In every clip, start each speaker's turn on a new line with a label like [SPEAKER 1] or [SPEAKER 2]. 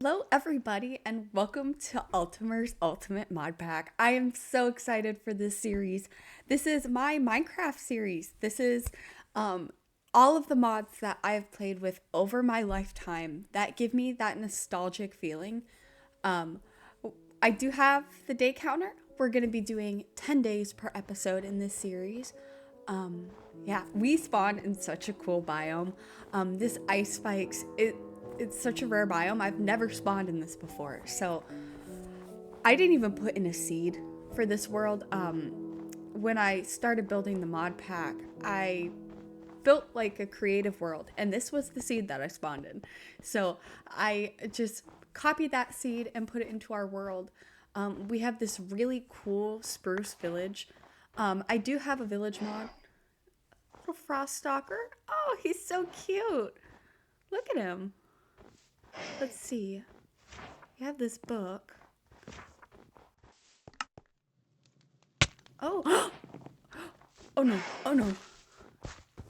[SPEAKER 1] Hello, everybody, and welcome to Ultimer's Ultimate Mod Pack. I am so excited for this series. This is my Minecraft series. This is all of the mods that I've played with over my lifetime that give me that nostalgic feeling. Um, I do have the day counter. We're going to be doing 10 days per episode in this series. Yeah, we spawn in such a cool biome. This ice spikes, it's such a rare biome. I've never spawned in this before. So I didn't even put in a seed for this world. When I started building the mod pack, I built like a creative world, and this was the seed that I spawned in. So I just copied that seed and put it into our world. We have this really cool spruce village. I do have a village mod. Little frost stalker. Oh, he's so cute. Look at him. Let's see. We have this book. Oh. Oh no. Oh no.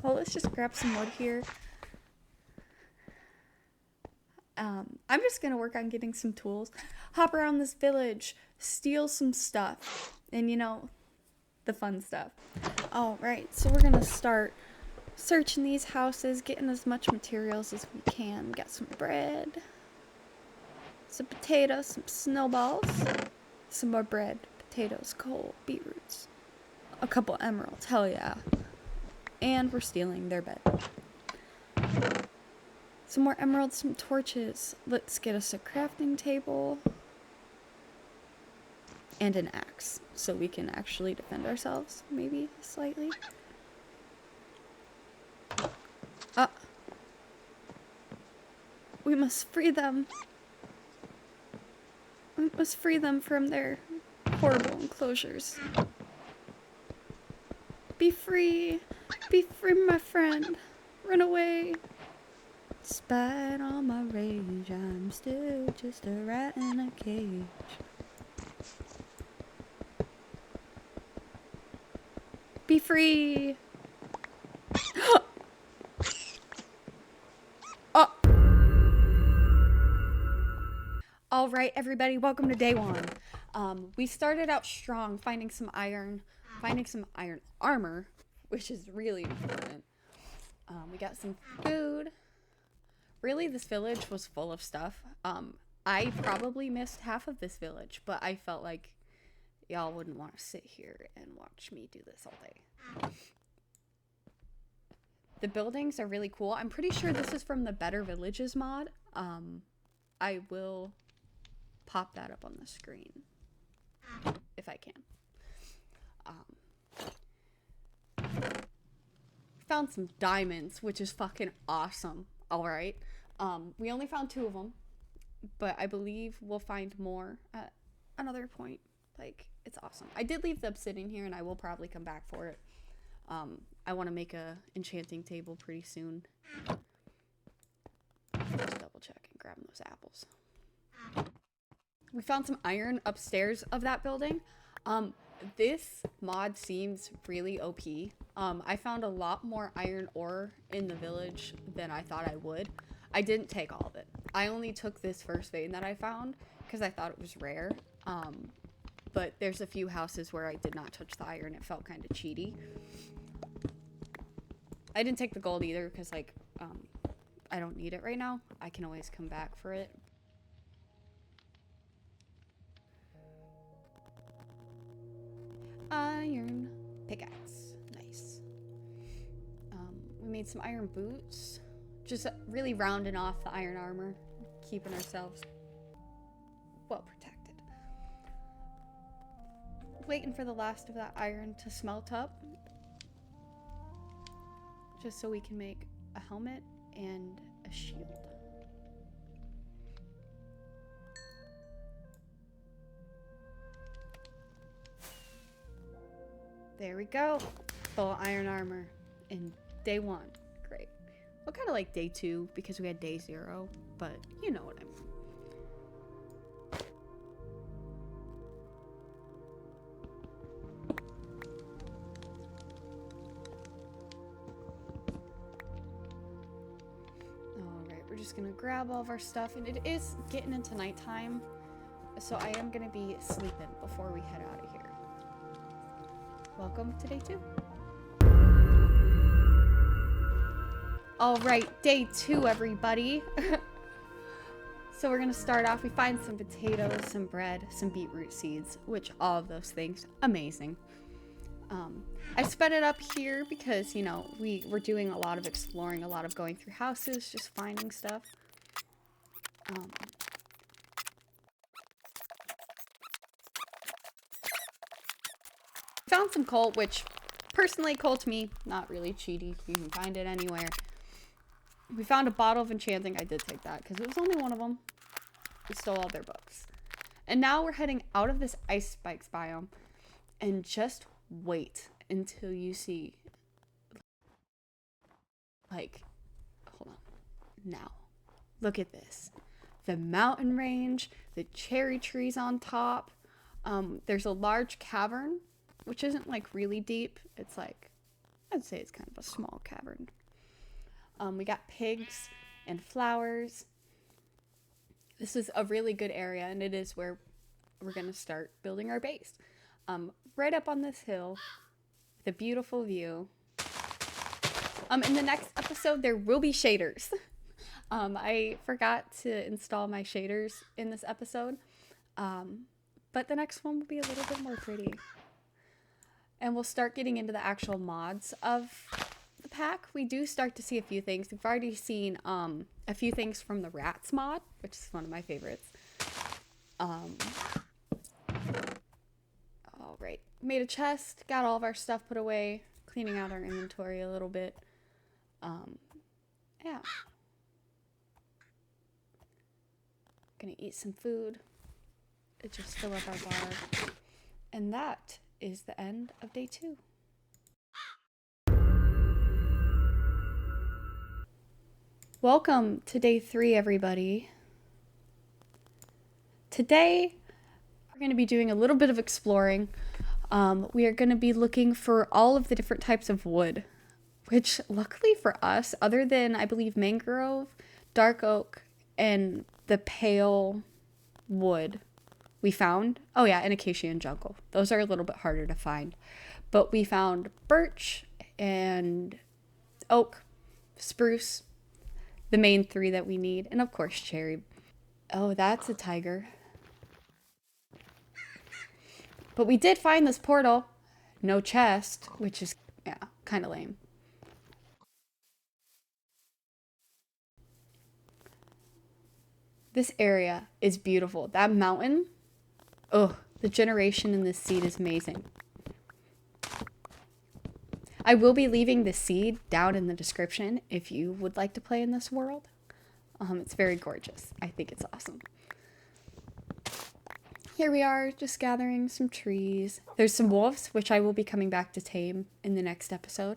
[SPEAKER 1] Well, let's just grab some wood here. I'm just gonna work on getting some tools, hop around this village, steal some stuff, and the fun stuff. All right, so we're gonna start searching these houses, getting as much materials as we can. We got some bread, some potatoes, some snowballs, some more bread, potatoes, coal, beetroots, a couple emeralds. Hell yeah! And we're stealing their bed. Some more emeralds, some torches. Let's get us a crafting table and an axe so we can actually defend ourselves, maybe slightly. We must free them. We must free them from their horrible enclosures. Be free! Be free, my friend! Run away! Despite all my rage, I'm still just a rat in a cage. Be free! Oh! Alright, everybody, welcome to day one. We started out strong, finding some iron armor, which is really important. We got some food. Really, this village was full of stuff. I probably missed half of this village, but I felt like y'all wouldn't want to sit here and watch me do this all day. The buildings are really cool. I'm pretty sure this is from the Better Villages mod. I will pop that up on the screen if I can. Found some diamonds, which is fucking awesome. All right. We only found 2 of them, but I believe we'll find more at another point. Like, it's awesome. I did leave the obsidian here, and I will probably come back for it. I want to make a enchanting table pretty soon. Just double check and grab those apples. We found some iron upstairs of that building. This mod seems really OP. I found a lot more iron ore in the village than I thought I would. I didn't take all of it. I only took this first vein that I found because I thought it was rare. But there's a few houses where I did not touch the iron. It felt kind of cheaty. I didn't take the gold either because, like, I don't need it right now. I can always come back for it. Iron pickaxe. Nice. We made some iron boots. Just really rounding off the iron armor. Keeping ourselves well protected. Waiting for the last of that iron to smelt up. Just so we can make a helmet and a shield. There we go. Full iron armor in day 1. Great. Well, kind of like day 2 because we had day 0, but you know what I mean. we're just gonna grab all of our stuff, and it is getting into nighttime, so I am gonna be sleeping before we head out of here. Welcome to day 2. All right, day 2, everybody. So we're gonna start off, we find some potatoes, some bread, some beetroot seeds, which all of those things, amazing. I sped it up here because, you know, we're doing a lot of exploring, a lot of going through houses, just finding stuff. Found some coal, which personally, coal to me, not really cheaty. You can find it anywhere. We found a bottle of enchanting. I did take that because it was only one of them. We stole all their books. And now we're heading out of this ice spikes biome. And just wait until you see, like, hold on. Now, look at this. The mountain range, the cherry trees on top. There's a large cavern, which isn't like really deep. It's like, I'd say it's kind of a small cavern. We got pigs and flowers. This is a really good area, and it is where we're going to start building our base. Right up on this hill with a beautiful view. In the next episode, there will be shaders. I forgot to install my shaders in this episode, but the next one will be a little bit more pretty. And we'll start getting into the actual mods of the pack. We do start to see a few things. We've already seen a few things from the rats mod, which is one of my favorites. All right, made a chest, got all of our stuff put away, cleaning out our inventory a little bit. Yeah. Gonna eat some food. Just fill up our bar. And that is the end of day 2. Welcome to day 3, everybody. Today, we're going to be doing a little bit of exploring. We are going to be looking for all of the different types of wood, which luckily for us, other than, I believe, mangrove, dark oak, and the pale wood we found, oh yeah, and acacia and jungle. Those are a little bit harder to find. But we found birch and oak, spruce, the main 3 that we need, and of course cherry. Oh, that's a tiger. But we did find this portal. No chest, which is, yeah, kind of lame. This area is beautiful. That mountain, oh, the generation in this seed is amazing. I will be leaving the seed down in the description if you would like to play in this world. It's very gorgeous. I think it's awesome. Here we are, just gathering some trees. There's some wolves, which I will be coming back to tame in the next episode.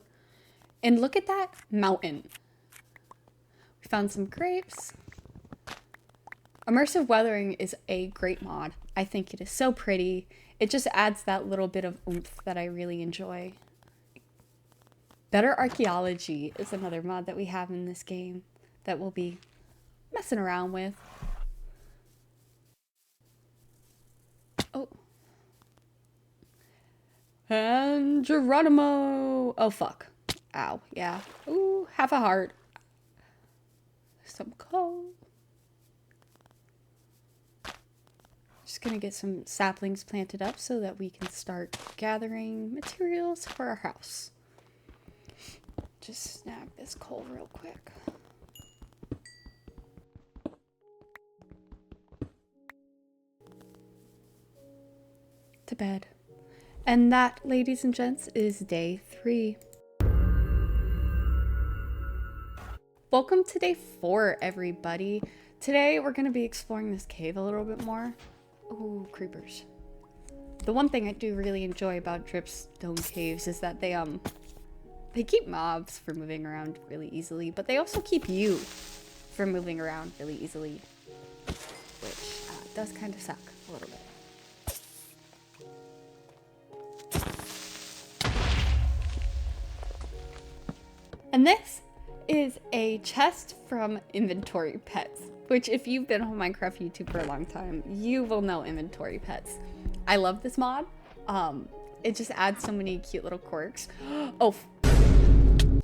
[SPEAKER 1] And look at that mountain. We found some grapes. Immersive weathering is a great mod. I think it is so pretty. It just adds that little bit of oomph that I really enjoy. Better archaeology is another mod that we have in this game that we'll be messing around with. Oh. And Geronimo. Oh, fuck. Ow. Yeah. Ooh, half a heart. Some coal. Just gonna get some saplings planted up so that we can start gathering materials for our house. Just snag this coal real quick. To bed. And that, ladies and gents, is day 3. Welcome to day 4, everybody. Today we're going to be exploring this cave a little bit more. Ooh, creepers. The one thing I do really enjoy about dripstone caves is that they keep mobs from moving around really easily, but they also keep you from moving around really easily, which does kind of suck a little bit. And this is a chest from Inventory Pets, which if you've been on Minecraft YouTube for a long time, you will know Inventory Pets. I love this mod. It just adds so many cute little quirks. Oh,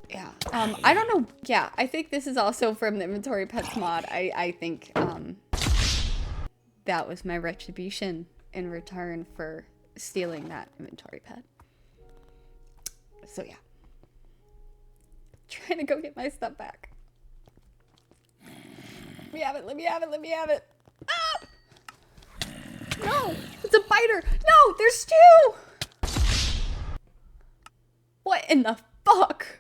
[SPEAKER 1] yeah. I don't know. Yeah, I think this is also from the Inventory Pets mod. I think that was my retribution in return for stealing that inventory pet. So yeah. Trying to go get my stuff back. Let me have it, let me have it, let me have it. Ah! No, it's a biter. No, there's two. What in the fuck?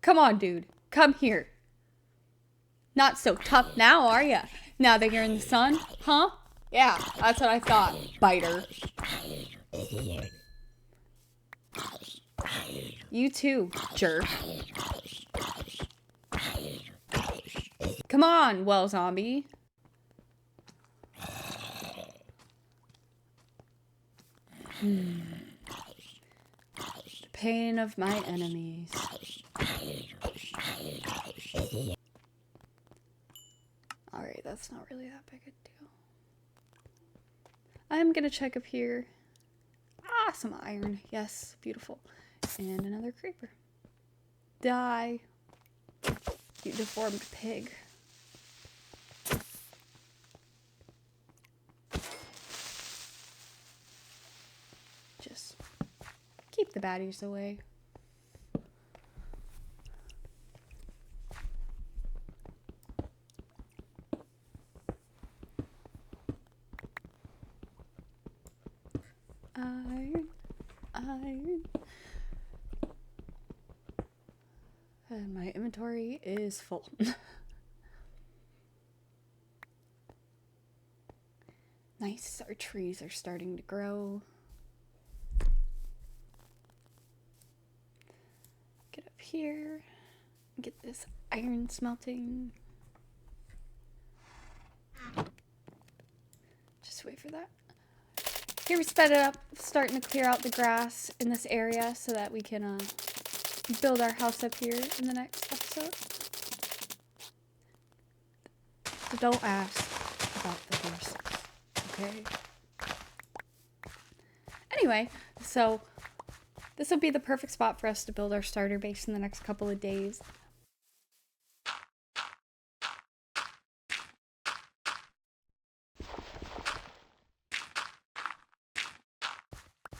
[SPEAKER 1] Come on, dude. Come here. Not so tough now, are ya? Now that you're in the sun? Huh? Yeah, that's what I thought. Biter. You too, jerk. Come on, well zombie. The pain of my enemies. Alright, that's not really that big a deal. I'm gonna check up here. Ah, some iron. Yes, beautiful. And another creeper. Die, you deformed pig. Just keep the baddies away. Iron. And my inventory is full. Nice, our trees are starting to grow. Get up here, get this iron smelting. Just wait for that. Here we sped it up, starting to clear out the grass in this area so that we can build our house up here in the next episode. So don't ask about the horses, okay? Anyway, so this will be the perfect spot for us to build our starter base in the next couple of days.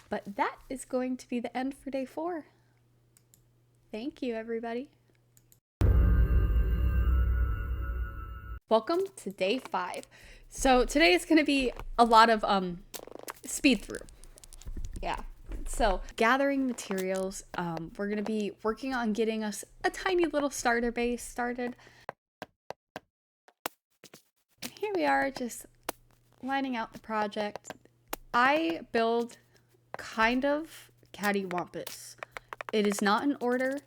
[SPEAKER 1] But that is going to be the end for day 4. Thank you, everybody. Welcome to day 5. So today is going to be a lot of speed through. Yeah. So gathering materials. We're going to be working on getting us a tiny little starter base started. And here we are, just lining out the project. I build kind of cattywampus. It is not in order.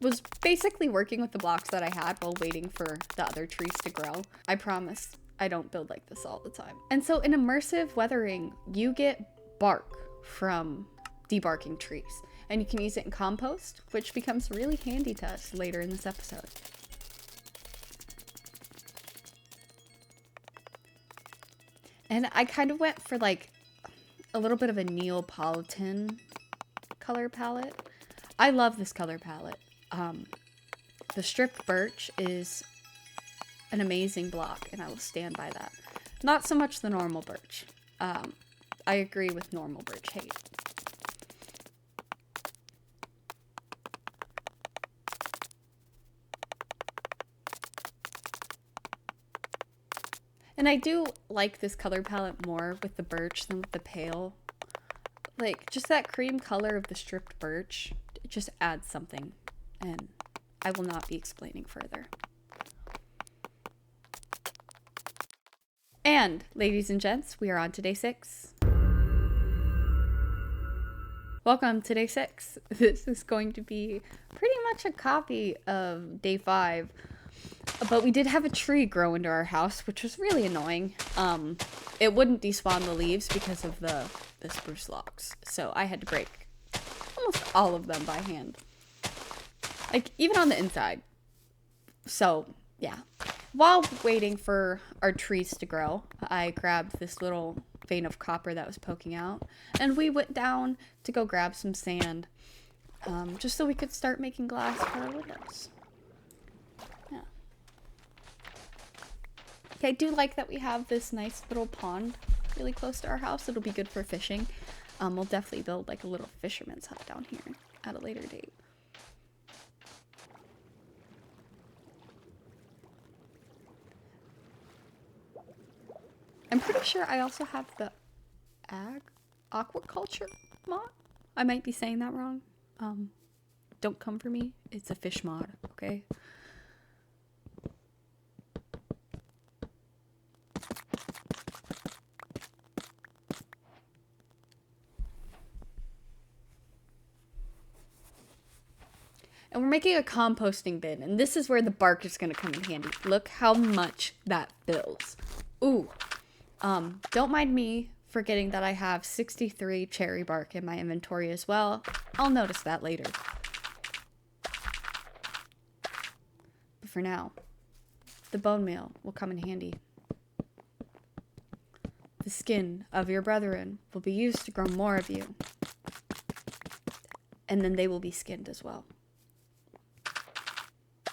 [SPEAKER 1] Was basically working with the blocks that I had while waiting for the other trees to grow. I promise I don't build like this all the time. And so in immersive weathering, you get bark from debarking trees, and you can use it in compost, which becomes really handy to us later in this episode. And I kind of went for like a little bit of a Neapolitan color palette. I love this color palette. The stripped birch is an amazing block, and I will stand by that. Not so much the normal birch. I agree with normal birch hate. And I do like this color palette more with the birch than with the pale. Like, just that cream color of the stripped birch, it just adds something. And I will not be explaining further. And, ladies and gents, we are on to day 6. Welcome to day 6. This is going to be pretty much a copy of day 5. But we did have a tree grow into our house, which was really annoying. It wouldn't despawn the leaves because of the spruce logs. So I had to break almost all of them by hand. Like, even on the inside. So, yeah. While waiting for our trees to grow, I grabbed this little vein of copper that was poking out, and we went down to go grab some sand, just so we could start making glass for our windows. Yeah. Okay, I do like that we have this nice little pond really close to our house. It'll be good for fishing. We'll definitely build like a little fisherman's hut down here at a later date. I'm pretty sure I also have the aquaculture mod. I might be saying that wrong. Don't come for me. It's a fish mod, okay? And we're making a composting bin, and this is where the bark is going to come in handy. Look how much that fills. Ooh. Don't mind me forgetting that I have 63 cherry bark in my inventory as well. I'll notice that later. But for now, the bone meal will come in handy. The skin of your brethren will be used to grow more of you. And then they will be skinned as well.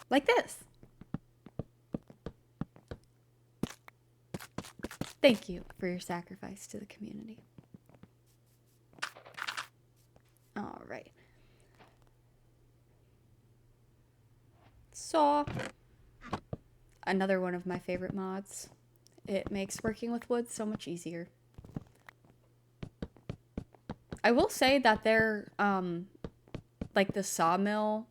[SPEAKER 1] Like this. Thank you for your sacrifice to the community. All right. Saw. Another one of my favorite mods. It makes working with wood so much easier. I will say that they're, like the sawmill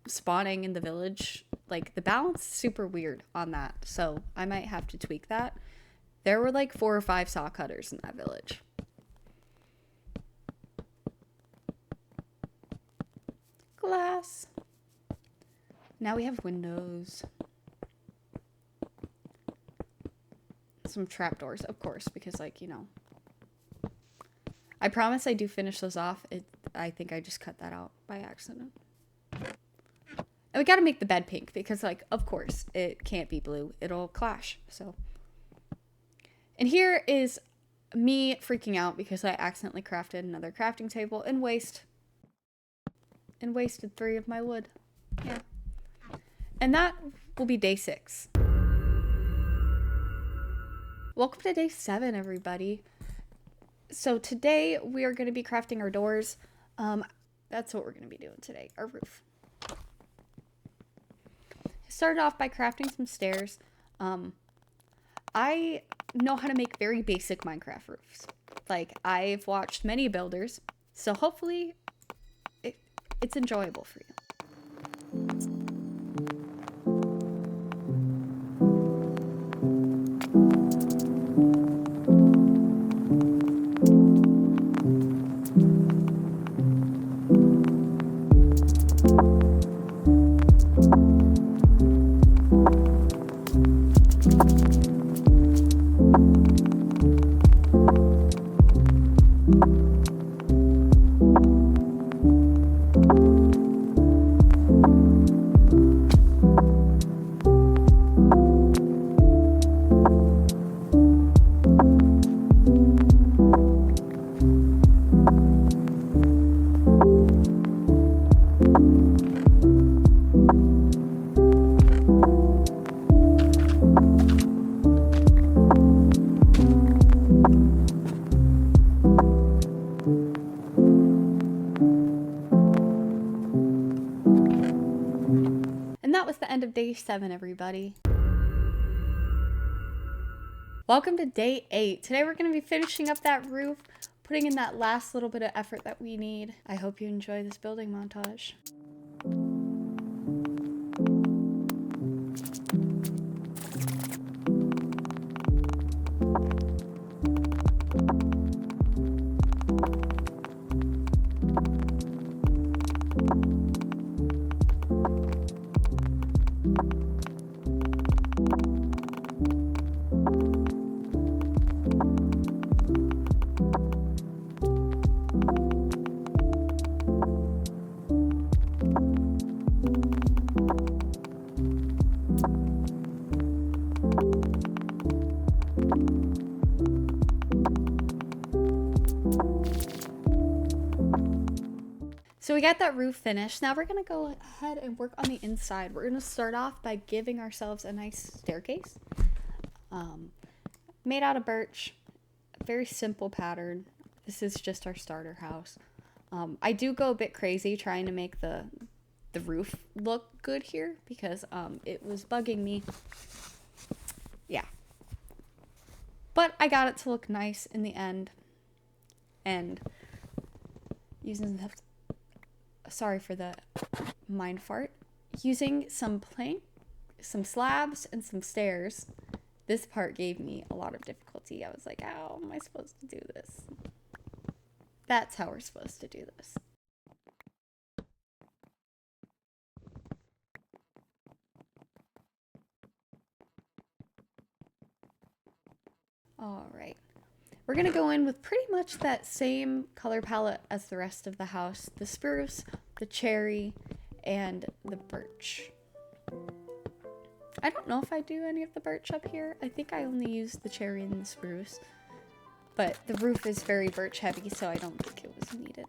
[SPEAKER 1] spawning in the village, like the balance is super weird on that. So I might have to tweak that. There were like 4 or 5 saw cutters in that village. Glass. Now we have windows. Some trapdoors, of course, because like, you know. I promise I do finish those off. I think I just cut that out by accident. And we gotta make the bed pink because like, of course, it can't be blue. It'll clash, so. And here is me freaking out because I accidentally crafted another crafting table and wasted 3 of my wood. Yeah. And that will be day 6. Welcome to day 7, everybody. So today we are going to be crafting our doors. That's what we're going to be doing today, our roof. Started off by crafting some stairs. I know how to make very basic Minecraft roofs. Like, I've watched many builders, so hopefully it's enjoyable for you. That was the end of day 7, everybody. Welcome to day 8. Today we're going to be finishing up that roof, putting in that last little bit of effort that we need. I hope you enjoy this building montage. So we got that roof finished. Now we're going to go ahead and work on the inside. We're going to start off by giving ourselves a nice staircase. Made out of birch. Very simple pattern. This is just our starter house. I do go a bit crazy trying to make the roof look good here because it was bugging me. Yeah. But I got it to look nice in the end. And using the... Sorry for the mind fart. Using some plank, some slabs, and some stairs. This part gave me a lot of difficulty. I was like, how am I supposed to do this? That's how we're supposed to do this. All right. We're going to go in with pretty much that same color palette as the rest of the house. The spruce, the cherry, and the birch. I don't know if I do any of the birch up here. I think I only use the cherry and the spruce. But the roof is very birch heavy, so I don't think it was needed.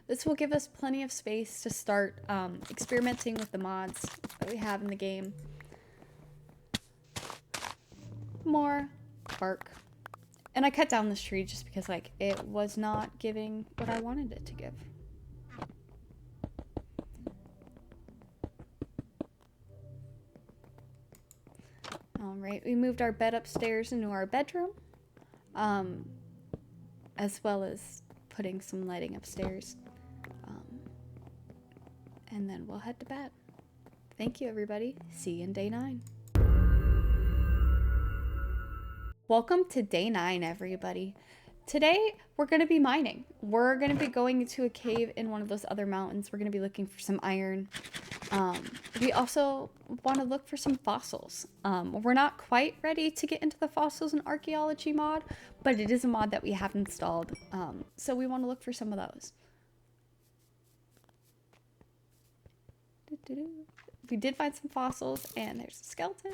[SPEAKER 1] This will give us plenty of space to start experimenting with the mods that we have in the game. More bark. And I cut down this tree just because like it was not giving what I wanted it to give. Alright, we moved our bed upstairs into our bedroom. As well as putting some lighting upstairs. And then we'll head to bed. Thank you, everybody. See you in day 9. Welcome to day 9, everybody. Today, we're going to be mining. We're going to be going into a cave in one of those other mountains. We're going to be looking for some iron. We also want to look for some fossils. We're not quite ready to get into the fossils and archaeology mod, but it is a mod that we have installed. So we want to look for some of those. We did find some fossils, and there's a skeleton.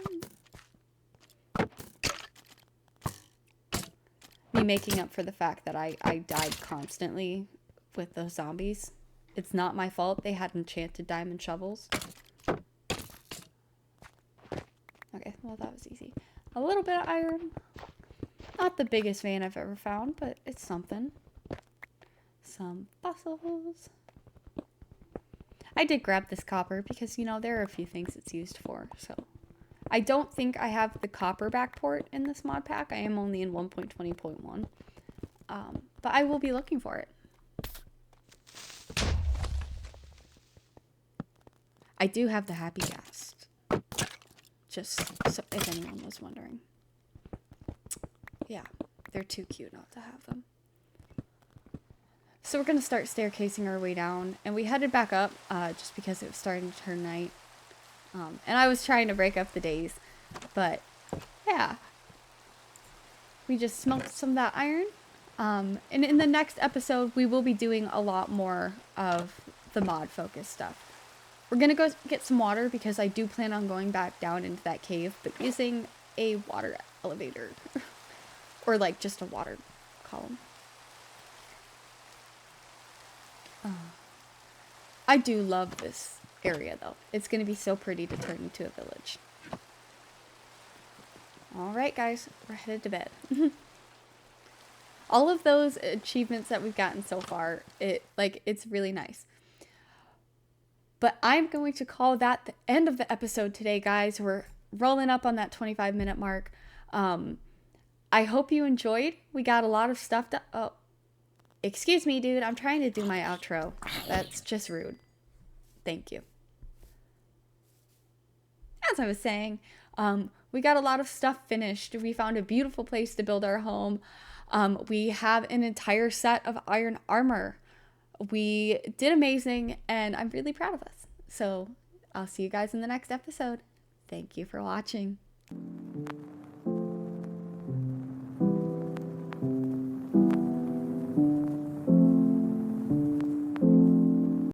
[SPEAKER 1] Me making up for the fact that I died constantly with those zombies. It's not my fault. They had enchanted diamond shovels. Okay, well that was easy. A little bit of iron. Not the biggest vein I've ever found, but it's something. Some fossils. I did grab this copper because, you know, there are a few things it's used for, so. I don't think I have the copper backport in this mod pack. I am only in 1.20.1. But I will be looking for it. I do have the happy ghast. Just so if anyone was wondering. Yeah, they're too cute not to have them. So we're going to start staircasing our way down. And we headed back up just because it was starting to turn night. And I was trying to break up the days. But, yeah. We just smoked some of that iron. And in the next episode, we will be doing a lot more of the mod-focused stuff. We're going to go get some water because I do plan on going back down into that cave. But using a water elevator. Or, like, just a water column. I do love this area, though. It's going to be so pretty to turn into a village. Alright, guys. We're headed to bed. All of those achievements that we've gotten so far, it's really nice. But I'm going to call that the end of the episode today, guys. We're rolling up on that 25-minute mark. I hope you enjoyed. We got a lot of stuff to... Oh. Excuse me, dude. I'm trying to do my outro. That's just rude. Thank you. As I was saying, we got a lot of stuff finished. We found a beautiful place to build our home. We have an entire set of iron armor. We did amazing, and I'm really proud of us. So I'll see you guys in the next episode. Thank you for watching.